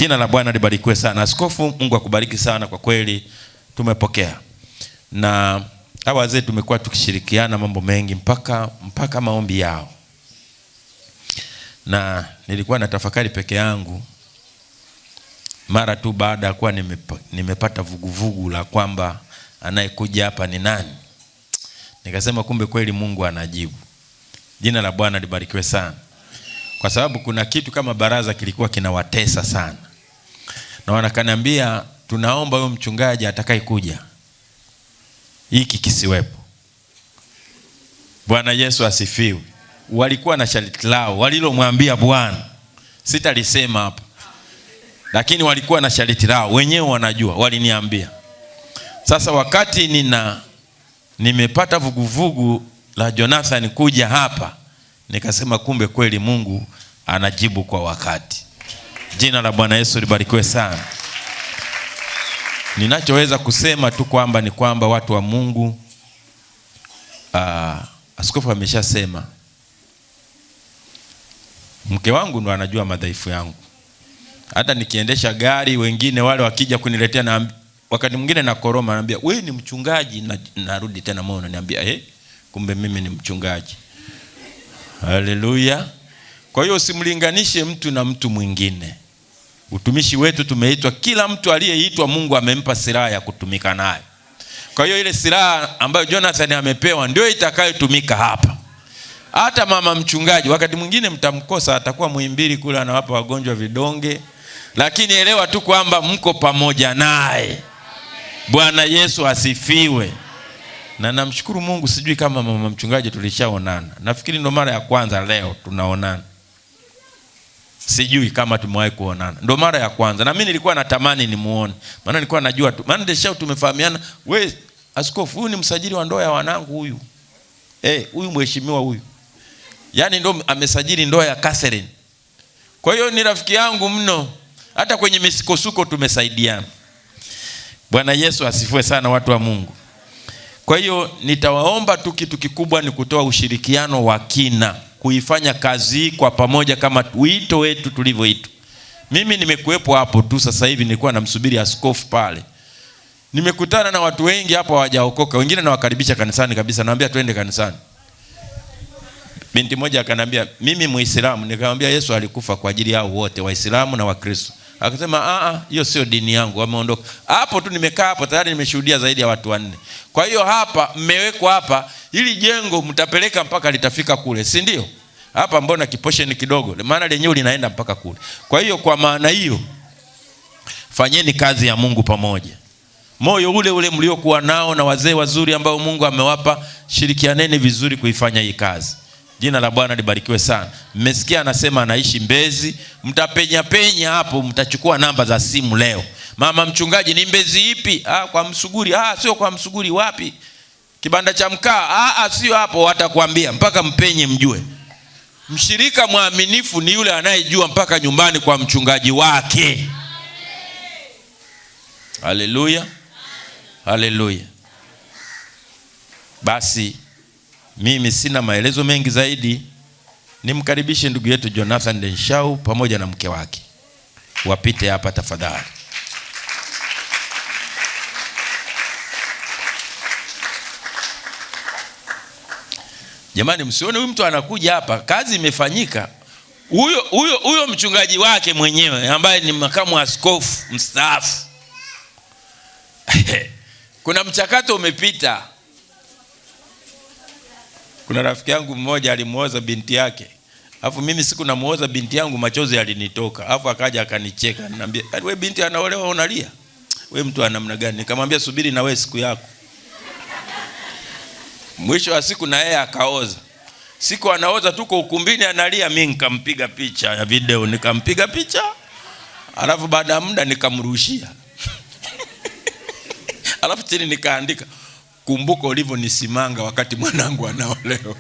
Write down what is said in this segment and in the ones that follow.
Jina la Bwana libarikiwe sana. Askofu, Mungu akubariki sana kwa kweli. Tumepokea. Na hawa wazee tumekuwa tukishirikiana mambo mengi mpaka maombi yao. Na nilikuwa na tafakari peke yangu mara tu baada ya kuwa nimepata vuguvugu la kwamba anayekuja hapa ni nani. Nikasema kumbe kweli Mungu anajibu. Jina la Bwana libarikiwe sana. Kwa sababu kuna kitu kama baraza kilikuwa kinawatesa sana. Na wanakaniambia tunaomba huyo mchungaji atakayekuja hiki kisiwepo. Bwana Yesu asifiwe. Walikuwa na sharti lao walilomwambia Bwana. Sitalisema hapa. Lakini walikuwa na sharti lao, wenyewe wanajua, waliniambia. Sasa wakati nimepata vuguvugu la Jonathan kuja hapa, nikasema kumbe kweli Mungu anajibu kwa wakati. Jina la Bwana Yesu libarikiwe sana. Ninachoweza kusema tu kwamba ni kwamba watu wa Mungu, askofu ameshasema, mke wangu ndo anajua madhaifu yangu. Hata nikiendesha gari, wengine wale wakija kuniletea, na wakati mwingine na koroma, anambia wewe ni mchungaji, na narudi tena moyo ananiambia kumbe mimi ni mchungaji. Haleluya. Kwa hiyo usimlinganishe mtu na mtu mwingine. Utumishi wetu tumeitwa, kila mtu aliyeitwa Mungu amempa silaha ya kutumika nayo. Kwa hiyo ile silaha ambayo Jonathan amepewa ndio itakayotumika hapa. Hata mama mchungaji wakati mwingine mtamkosa, atakuwa muimbili kule anawapa wagonjwa vidonge, lakini elewa tu kwamba mko pamoja naye. Bwana Yesu asifiwe. Na namshukuru Mungu, sijui kama mama mchungaji tulishaonana. Nafikiri ndo mara ya kwanza leo tunaonana. Sijui kama tumewahi kuonana. Ndo mara ya kwanza. Na mimi nilikuwa natamani nimuone. Maana nilikuwa najua tu. Maana ndeshao tumefahamiana, we askofu huyu ni msajili wa ndoa ya wanangu huyu. Huyu mheshimiwa huyu. Yaani ndo amesajili ndoa ya Catherine. Kwa hiyo ni rafiki yangu mno. Hata kwenye misikosuko tumesaidiana. Bwana Yesu asifiwe sana, watu wa Mungu. Kwa hiyo nitawaomba tu kitu kikubwa ni kutoa ushirikiano wa kina, kuifanya kazi kwa pamoja kama wito wetu tulivyoitwa. Mimi nimekuepo hapo tu sasa hivi, nilikuwa namsubiri askofu pale. Nimekutana na watu wengi hapo hawajaokoka, wengine nawakaribisha kanisani kabisa, naambia twende kanisani. Binti moja akanambia mimi Muislamu, nikamwambia Yesu alikufa kwa ajili yao wote, Waislamu na Wakristo. Akasema hiyo sio dini yangu, wameondoka. Hapo tu nimekaa hapo tayari nimeshuhudia zaidi ya watu 4. Kwa hiyo hapa mmewekwa hapa, ili jengo mtapeleka mpaka litafika kule, si ndio? Hapa mbona kiposheni kidogo, maana lenyewe linaenda mpaka kule. Kwa hiyo kwa maana hiyo fanyeni kazi ya Mungu pamoja. Moyo ule mliokuwa nao na wazee wazuri ambao Mungu amewapa, shirikianeni vizuri kuifanya hii kazi. Jina la Bwana libarikiwe sana. Mmesikia anasema anaishi Mbezi. Mtapenya hapo, mtachukua namba za simu leo. Mama mchungaji ni Mbezi ipi? Kwa Msuguri. Sio kwa Msuguri, wapi? Kibanda cha mkaa. Sio hapo, watakwambia mpaka mpenye mjue. Mshirika mwaminifu ni yule anayejua mpaka nyumbani kwa mchungaji wake. Haleluya. Haleluya. Basi mimi sina maelezo mengi zaidi. Nimkaribishe ndugu yetu Jonathan Denshau pamoja na mke wake. Wapite hapa tafadhali. Jamani, msione huyu mtu anakuja hapa, kazi imefanyika. Huyo mchungaji wake mwenyewe ambaye ni makamu askofu mstaafu. Kuna mchakato umepita. Kuna rafiki yangu mmoja alimuoza binti yake. Alafu mimi siku namuoza binti yangu, machozi yalinitoka. Alafu akaja akanicheka, ananiambia, "Wewe binti anaolewa unalia? Wewe mtu ana namna gani?" Nikamwambia, "Subiri na wewe siku yako." Mwisho wa siku na yeye akaoza. Siku anaoza tuko ukumbini analia, mimi nikampiga picha ya video, nikampiga picha. Alafu baada ya muda nikamrushia. Alafu chini nikaandika, "Kumbuka ulivyonisimanga wakati mwanangu anaolewa."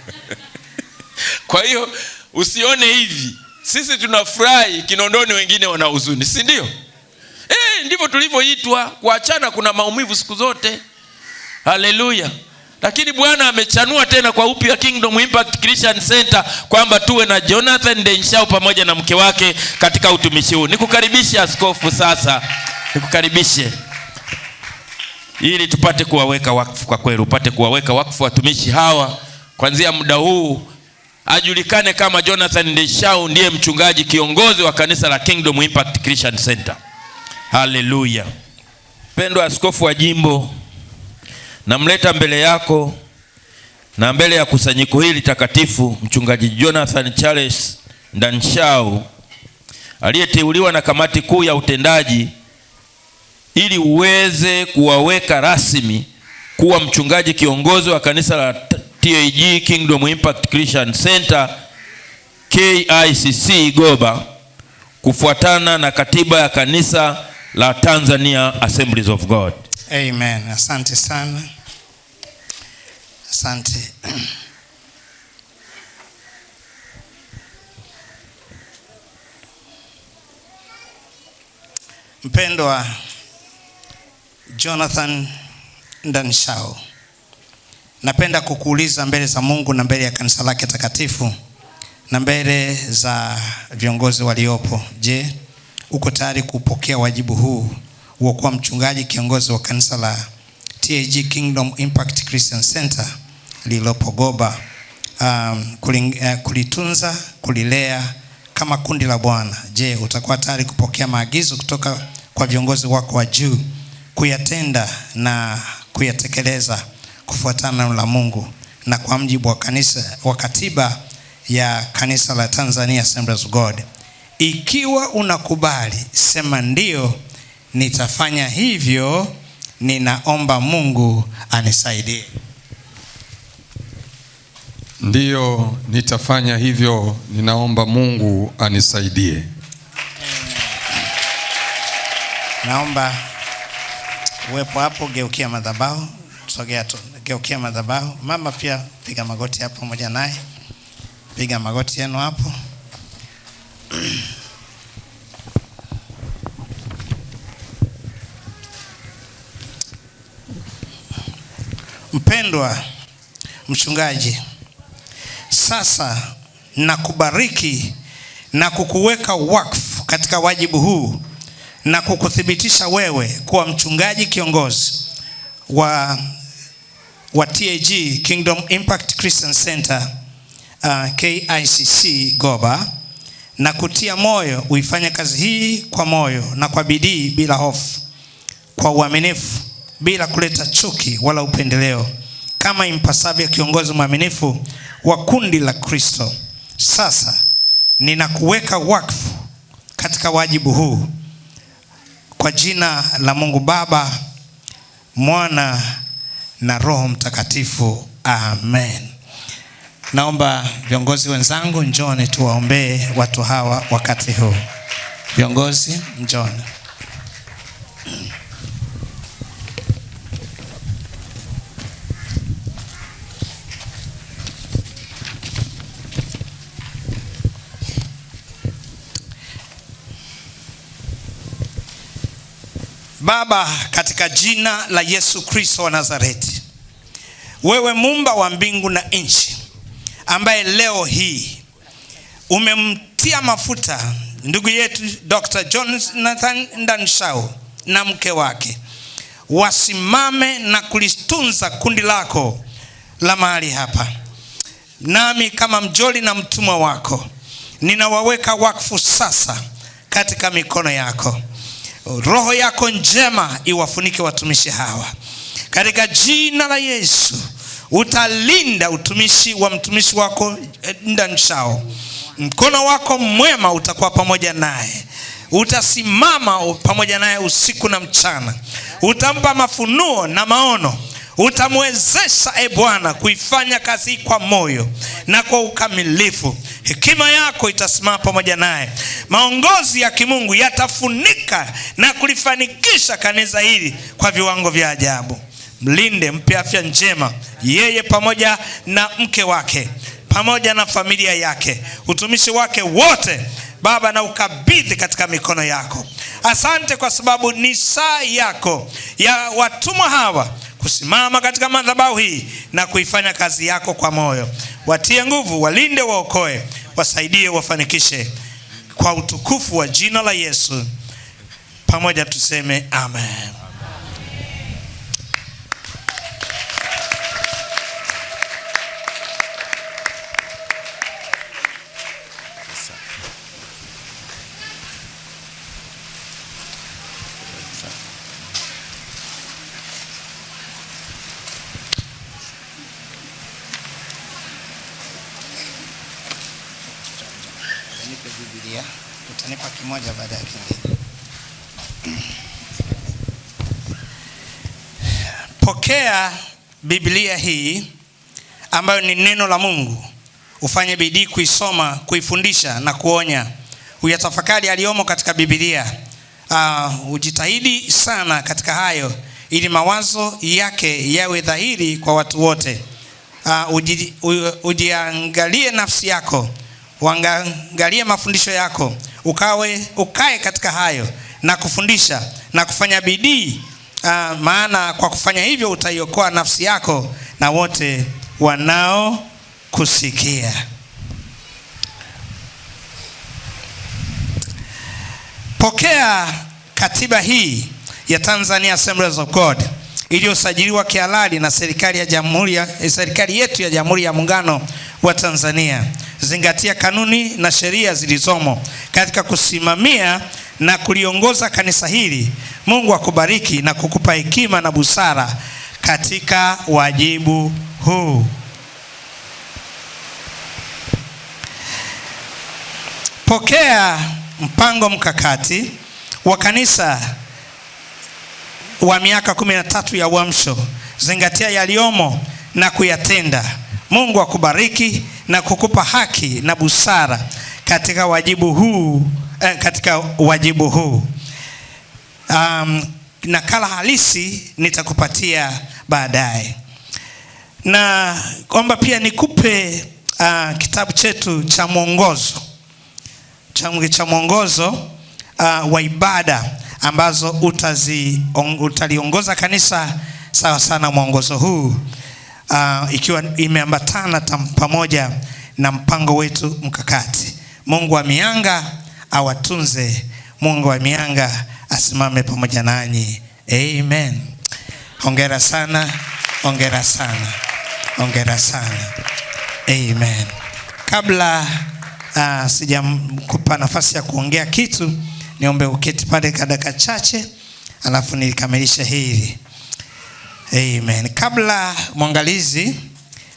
Kwa hiyo usione hivi. Sisi tunafurahi Kinondoni, wengine wana huzuni, si ndio? Ndivyo tulivyoitwa. Kuachana kuna maumivu siku zote. Haleluya. Lakini Bwana amechanua tena kwa upya Kingdom Impact Christian Center kwamba tuwe na Jonathan Ndenshau pamoja na mke wake katika utumishi huu. Nikukaribishe askofu sasa. Nikukaribishe ili tupate kuwaweka wakfu. Kwa kweli upate kuwaweka wakfu watumishi hawa kuanzia muda huu. Ajulikane kama Jonathan Ndenshau ndiye mchungaji kiongozi wa kanisa la Kingdom Impact Christian Center. Haleluya. Pendwa askofu wa jimbo, namleta mbele yako na mbele ya kusanyiko hili takatifu mchungaji Jonathan Charles Ndenshau aliyeteuliwa na kamati kuu ya utendaji ili uweze kuwaweka rasmi kuwa mchungaji kiongozi wa kanisa la TAG Kingdom Impact Christian Center KICC Goba, kufuatana na katiba ya kanisa la Tanzania Assemblies of God. Amen. Asante sana. Asante. Mpendwa Jonathan Ndenshau, napenda kukuuliza mbele za Mungu na mbele ya kanisa lake takatifu na mbele za viongozi waliopo, je, uko tayari kupokea wajibu huu wa kuwa mchungaji kiongozi wa kanisa la TAG Kingdom Impact Christian Center lililopo Goba, kulitunza, kulilea kama kundi la Bwana? Je, utakuwa tayari kupokea maagizo kutoka kwa viongozi wako wa juu, kuyatenda na kuyatekeleza kufuatana na Mungu na kwa mjibu wa kanisa wa katiba ya kanisa la Tanzania Assemblies of God? Ikiwa unakubali, sema ndio, nitafanya hivyo, ninaomba Mungu anisaidie. Ndio, nitafanya hivyo, ninaomba Mungu anisaidie. Naomba uwepo hapo, geukia madhabahu, sogea tu, geukia madhabahu. Mama pia piga magoti hapo pamoja naye. Piga magoti yenu hapo. Mpendwa mchungaji, sasa nakubariki na kukuweka wakfu katika wajibu huu na kukuthibitisha wewe kuwa mchungaji kiongozi wa TAG Kingdom Impact Christian Center KICC Goba, na kutia moyo uifanye kazi hii kwa moyo na kwa bidii, bila hofu, kwa uaminifu, bila kuleta chuki wala upendeleo, kama impasavyo kiongozi mwaminifu wa kundi la Kristo. Sasa ninakuweka wakfu katika wajibu huu kwa jina la Mungu Baba, Mwana na Roho Mtakatifu. Amen. Naomba viongozi wenzangu, njoni tuwaombee watu hawa wakati huu. Viongozi, njoni. Baba, katika jina la Yesu Kristo wa Nazareti, wewe Muumba wa mbingu na nchi, ambaye leo hii umemtia mafuta ndugu yetu Dr. Jonathan Ndenshau na mke wake, wasimame na kulitunza kundi lako la mahali hapa. Nami kama mjoli na mtumwa wako, ninawaweka wakfu sasa katika mikono yako. Roho yako njema iwafunike watumishi hawa. Katika jina la Yesu, utalinda utumishi wa mtumishi wako Ndenshau. Mkono wako mwema utakuwa pamoja naye. Utasimama pamoja naye usiku na mchana. Utampa mafunuo na maono. Utamwezesha Bwana kuifanya kazi kwa moyo na kwa ukamilifu. Hekima yako itasimama pamoja naye. Maongozi ya kimungu yatafunika na kulifanikisha kanisa hili kwa viwango vya ajabu. Mlinde, mpe afya njema yeye pamoja na mke wake, pamoja na familia yake, utumishi wake wote. Baba, na ukabidhi katika mikono yako. Asante kwa sababu ni saa yako ya watumwa hawa kusimama katika madhabahu hii na kuifanya kazi yako kwa moyo. Watie nguvu, walinde, waokoe, wasaidie, wafanikishe, kwa utukufu wa jina la Yesu. Pamoja tuseme amen. Biblia utanipa kimoja baada ya kingine. Pokea Biblia hii ambayo ni neno la Mungu. Ufanye bidii kuisoma, kuifundisha na kuonya. Uyatafakari aliyomo katika Biblia. Ujitahidi sana katika hayo ili mawazo yake yawe dhahiri kwa watu wote. Ujiangalie nafsi yako, uangalie mafundisho yako, ukae katika hayo na kufundisha na kufanya bidii, maana kwa kufanya hivyo utaiokoa nafsi yako na wote wanao kusikia. Pokea katiba hii ya Tanzania Assemblies of God iliyosajiliwa kihalali na serikali yetu ya Jamhuri ya Muungano wa Tanzania. Zingatia kanuni na sheria zilizomo katika kusimamia na kuliongoza kanisa hili. Mungu akubariki na kukupa hekima na busara katika wajibu huu. Pokea mpango mkakati wa kanisa wa miaka 13 ya uamsho. Zingatia yaliyomo na kuyatenda. Mungu akubariki na kukupa haki na busara katika wajibu huu. Nakala halisi nitakupatia baadaye. Na kwamba pia nikupe kitabu chetu cha mwongozo. Cha mwongozo wa ibada ambazo utaliongoza kanisa sawa sana mwongozo huu, ikiwa imeambatana pamoja na mpango wetu mkakati. Mungu wa mianga awatunze. Mungu wa mianga asimame pamoja nanyi. Amen. Hongera sana. Hongera sana. Hongera sana. Amen. Kabla sijamkupa nafasi ya kuongea kitu, niombe uketi pale kwa dakika chache alafu nikamilishe hili. Amen. Kabla mwangalizi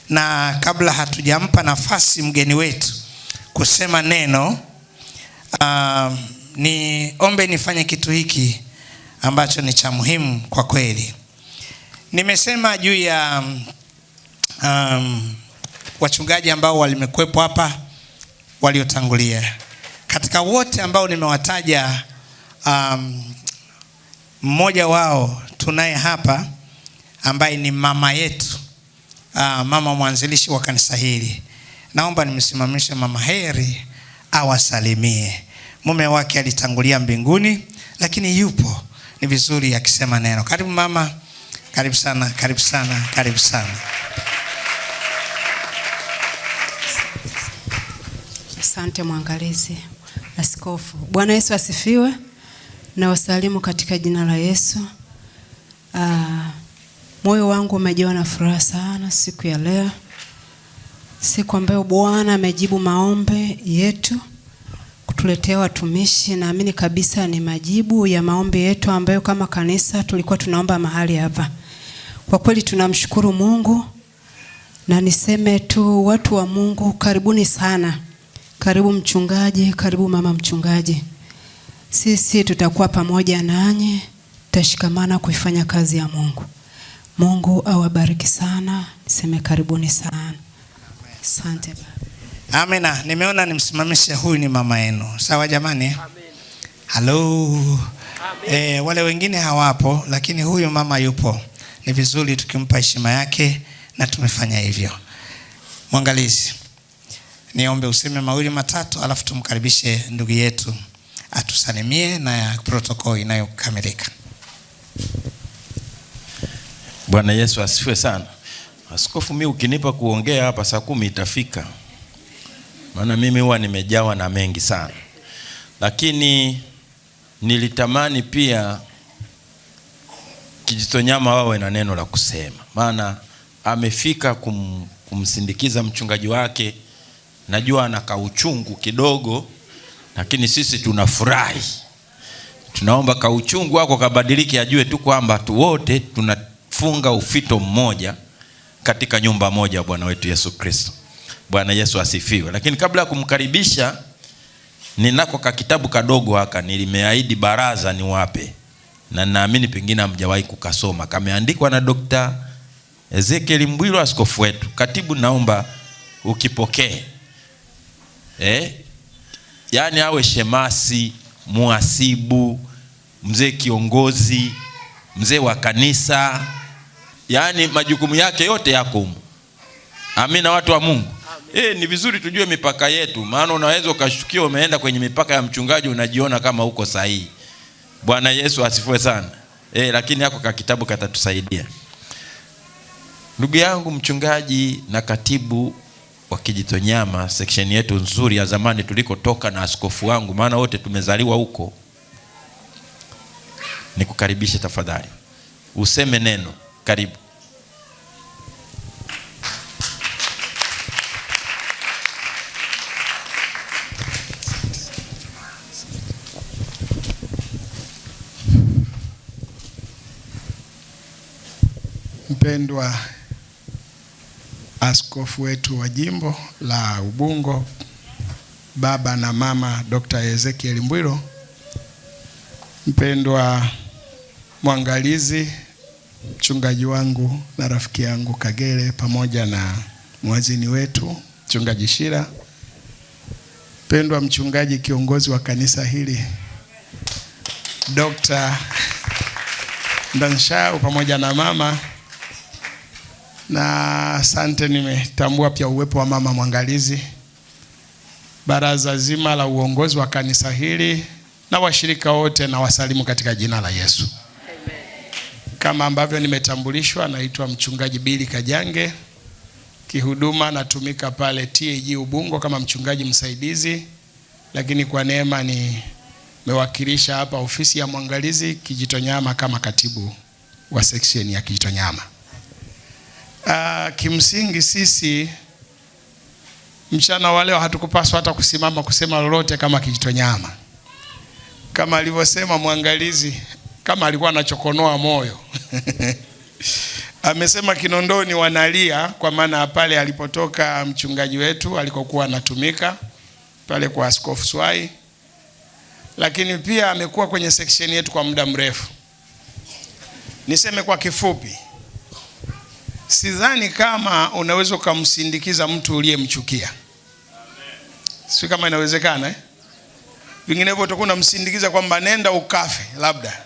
na kabla hatujampa nafasi mgeni wetu kusema neno, niombe nifanye kitu hiki ambacho ni cha muhimu kwa kweli. Nimesema juu ya wachungaji ambao walimekuwepo hapa waliotangulia. Katika wote ambao nimewataja, mmoja wao tunaye hapa ambaye ni mama yetu, mama mwanzilishi wa kanisa hili. Naomba nimsimamishe Mama Heri awasalimie. Mume wake alitangulia mbinguni lakini yupo. Ni vizuri akisema neno. Karibu mama. Karibu sana, karibu sana, karibu sana. Asante mwangalizi. Askofu. Bwana Yesu asifiwe. Na wasalimu katika jina la Yesu. Moyo wangu umejawa na furaha sana siku ya leo. Siku ambayo Bwana amejibu maombi yetu kutuletea watumishi. Naamini kabisa ni majibu ya maombi yetu ambayo kama kanisa tulikuwa tunaomba mahali hapa. Kwa kweli tunamshukuru Mungu, na niseme tu watu wa Mungu, karibuni sana. Karibu mchungaji, karibu mama mchungaji. Sisi tutakuwa pamoja nanyi, tutashikamana kuifanya kazi ya Mungu. Mungu awabariki sana. Niseme karibuni sana. Asante baba. Amina. Nimeona nimsimamishe, huyu ni mama yenu. Sawa jamani? Amen. Hello. Wale wengine hawapo lakini huyu mama yupo. Ni vizuri tukimpa heshima yake na tumefanya hivyo. Mwangalizi, niombe useme mawili matatu alafu tumkaribishe ndugu yetu atusalimie na protokoli inayokamilika. Bwana Yesu asifiwe sana. Askofu, mimi ukinipa kuongea hapa saa 10 itafika. Maana mimi huwa nimejawa na mengi sana. Lakini nilitamani pia Kijitonyama wawe na neno la kusema. Maana amefika kumsindikiza mchungaji wake. Najua ana kauchungu kidogo, lakini sisi tunafurahi. Tunaomba kauchungu wako kabadilike, ajue tu kwamba tu wote tunafunga ufito mmoja katika nyumba moja Bwana wetu Yesu Kristo. Bwana Yesu asifiwe. Lakini kabla ya kumkaribisha, ninako kitabu kadogo haka nilimeahidi baraza niwape. Na naamini pengine hamjawahi kukasoma. Kameandikwa na Dr. Ezekiel Mbwilo, askofu wetu. Katibu, naomba ukipokee. Yaani awe shemasi, muhasibu, mzee kiongozi, mzee wa kanisa. Yaani majukumu yake yote yako huko. Amina, watu wa Mungu. Ni vizuri tujue mipaka yetu. Maana unaweza ukashukia umeenda kwenye mipaka ya mchungaji unajiona kama uko sahihi. Bwana Yesu asifiwe sana. Lakini yako kitabu katatusaidia. Ndugu yangu mchungaji na katibu wa Kijitonyama, section yetu nzuri ya zamani tulikotoka, na askofu wangu, maana wote tumezaliwa huko. Nikukaribishe tafadhali. Useme neno. Karibu. Mpendwa askofu wetu wa jimbo la Ubungo, baba na mama Dr. Ezekiel Mbwilo, mpendwa mwangalizi, mchungaji wangu na rafiki yangu Kagere, pamoja na mwazini wetu mchungaji Shira, mpendwa mchungaji kiongozi wa kanisa hili Dr. Ndansha, pamoja na mama. Na asante, nimetambua pia uwepo wa mama mwangalizi, baraza zima la uongozi wa kanisa hili na washirika wote, na wasalimu katika jina la Yesu. Amen. Kama ambavyo nimetambulishwa, naitwa mchungaji Billy Kajange. Kihuduma natumika pale TAG Ubungo kama mchungaji msaidizi, lakini kwa neema nimewakilisha hapa ofisi ya mwangalizi Kijitonyama kama katibu wa section ya Kijitonyama. Kimsingi sisi mchana wa leo hatukupaswa hata kusimama kusema lolote kama Kijitonyama. Kama alivyosema mwangalizi, kama alikuwa anachokonoa moyo. Amesema Kinondoni wanalia, kwa maana pale alipotoka mchungaji wetu alikokuwa anatumika pale kwa Askofu Swai. Lakini pia amekuwa kwenye section yetu kwa muda mrefu. Niseme kwa kifupi, sidhani kama unaweza kumsindikiza mtu uliyemchukia. Sio kama inawezekana. Vinginevyo utakuwa unamsindikiza kwamba nenda ukafe labda.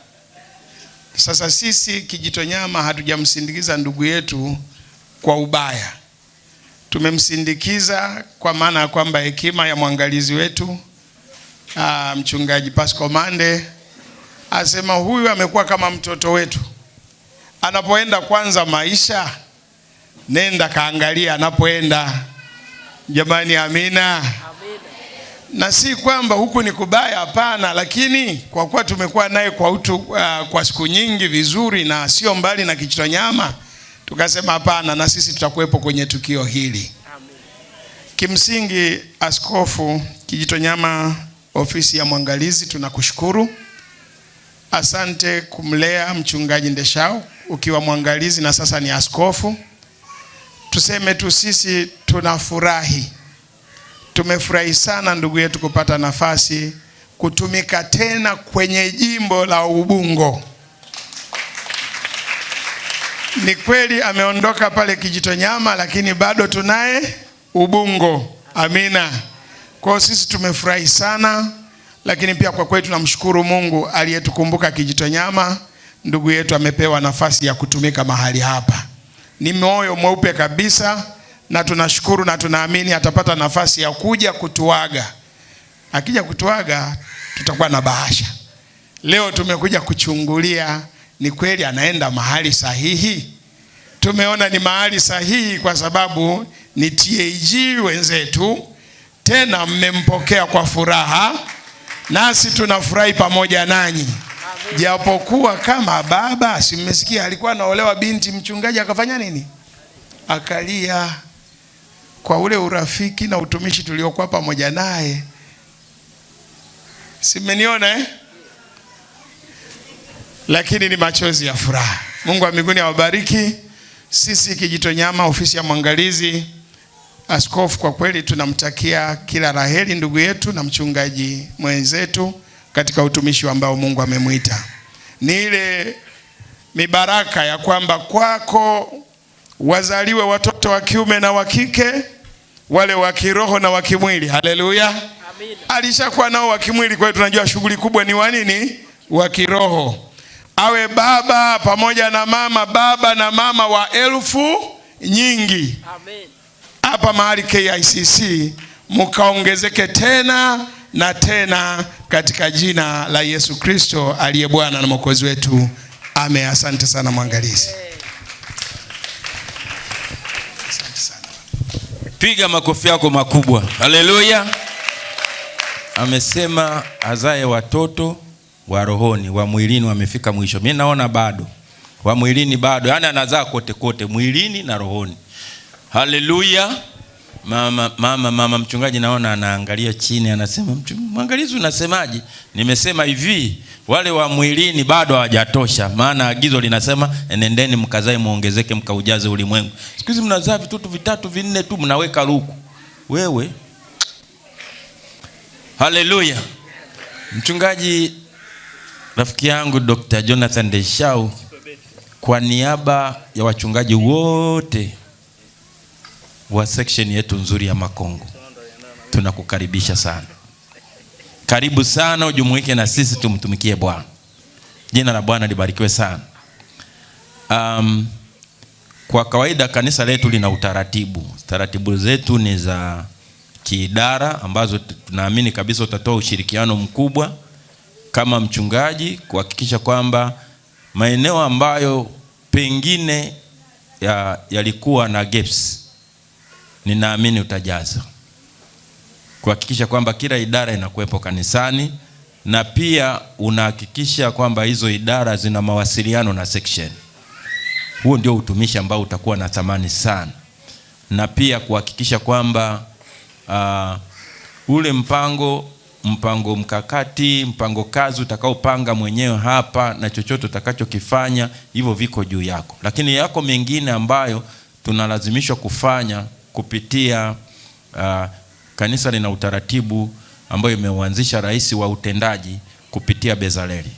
Sasa sisi Kijitonyama hatujamsindikiza ndugu yetu kwa ubaya. Tumemsindikiza kwa maana ya kwamba hekima ya mwangalizi wetu mchungaji Pascal Mande asema huyu amekuwa kama mtoto wetu. Anapoenda kwanza maisha, nenda kaangalia anapoenda. Jamani, amina. Amina. Na si kwamba huku ni kubaya, hapana, lakini kwa kuwa tumekuwa naye kwa siku nyingi vizuri na sio mbali na Kijitonyama, tukasema hapana, na sisi tutakuwepo kwenye tukio hili. Amina. Kimsingi askofu, Kijitonyama ofisi ya mwangalizi tunakushukuru. Asante kumlea mchungaji Ndeshao ukiwa mwangalizi na sasa ni askofu. Tuseme tu sisi tunafurahi. Tumefurahi sana ndugu yetu kupata nafasi kutumika tena kwenye jimbo la Ubungo. Ni kweli ameondoka pale Kijitonyama, lakini bado tunaye Ubungo. Amina. Kwa sisi tumefurahi sana, lakini pia kwa kweli tunamshukuru Mungu aliyetukumbuka Kijitonyama. Ndugu yetu amepewa nafasi ya kutumika mahali hapa. Ni moyo mweupe kabisa, na tunashukuru na tunaamini atapata nafasi ya kuja kutuaga. Akija kutuaga tutakuwa na bahasha. Leo tumekuja kuchungulia ni kweli anaenda mahali sahihi. tumeona ni mahali sahihi, kwa sababu ni TAG wenzetu, tena mmempokea kwa furaha, nasi tunafurahi pamoja nanyi. Japokuwa kama baba, si mmesikia alikuwa anaolewa binti mchungaji, akafanya nini? Akalia kwa ule urafiki na utumishi tuliokuwa pamoja naye. Si mmeniona Lakini ni machozi ya furaha. Mungu wa mbinguni awabariki. Sisi Kijitonyama, ofisi ya mwangalizi, askofu, kwa kweli tunamtakia kila laheri ndugu yetu na mchungaji mwenzetu katika utumishi ambao Mungu amemuita. Ni ile mibaraka ya kwamba kwako wazaliwe watoto wa kiume na wa kike, wale wa kiroho na wa kimwili. Haleluya. Amen. Alishakuwa nao wa kimwili, kwa hiyo tunajua shughuli kubwa ni wa nini? Wa kiroho. Awe baba pamoja na mama, baba na mama wa elfu nyingi. Amen. Hapa mahali KICC mkaongezeke tena na tena katika jina la Yesu Kristo aliye Bwana na Mwokozi wetu. Amen. Asante sana mwangalizi. Asante sana. Piga makofi yako makubwa. Haleluya. Amesema azae watoto wa rohoni, wa mwilini wamefika mwisho. Mimi naona bado wa mwilini bado, yani anazaa kote kote, mwilini na rohoni. Haleluya. Mama mchungaji naona anaangalia chini, anasema mwangalizi unasemaje? Nimesema hivi, wale wa mwilini bado hawajatosha, maana agizo linasema enendeni mkazae muongezeke mkaujaze ulimwengu. Siku hizi mnazaa vitoto vitatu vinne tu mnaweka luku. Wewe. Haleluya. Mchungaji rafiki yangu Dr. Jonathan Deshau, kwa niaba ya wachungaji wote wa section yetu nzuri ya Makongo, tunakukaribisha sana. Karibu sana ujumuike na sisi tumtumikie Bwana. Jina la Bwana libarikiwe sana. Kwa kawaida kanisa letu lina utaratibu. Taratibu zetu ni za kiidara ambazo tunaamini kabisa utatoa ushirikiano mkubwa kama mchungaji kuhakikisha kwamba maeneo ambayo pengine yalikuwa na gaps, ninaamini utajaza, kuhakikisha kwamba kila idara inakuwepo kanisani, na pia unahakikisha kwamba hizo idara zina mawasiliano na section. Huo ndio utumishi ambao utakuwa na thamani sana. Na pia kuhakikisha kwamba ule mpango mkakati, mpango kazi utakaopanga mwenyewe hapa na chochote utakachokifanya, hivyo viko juu yako. Lakini yako mengine ambayo tunalazimishwa kufanya kupitia kanisa lina utaratibu ambayo imeuanzisha rais wa utendaji kupitia Bezaleli.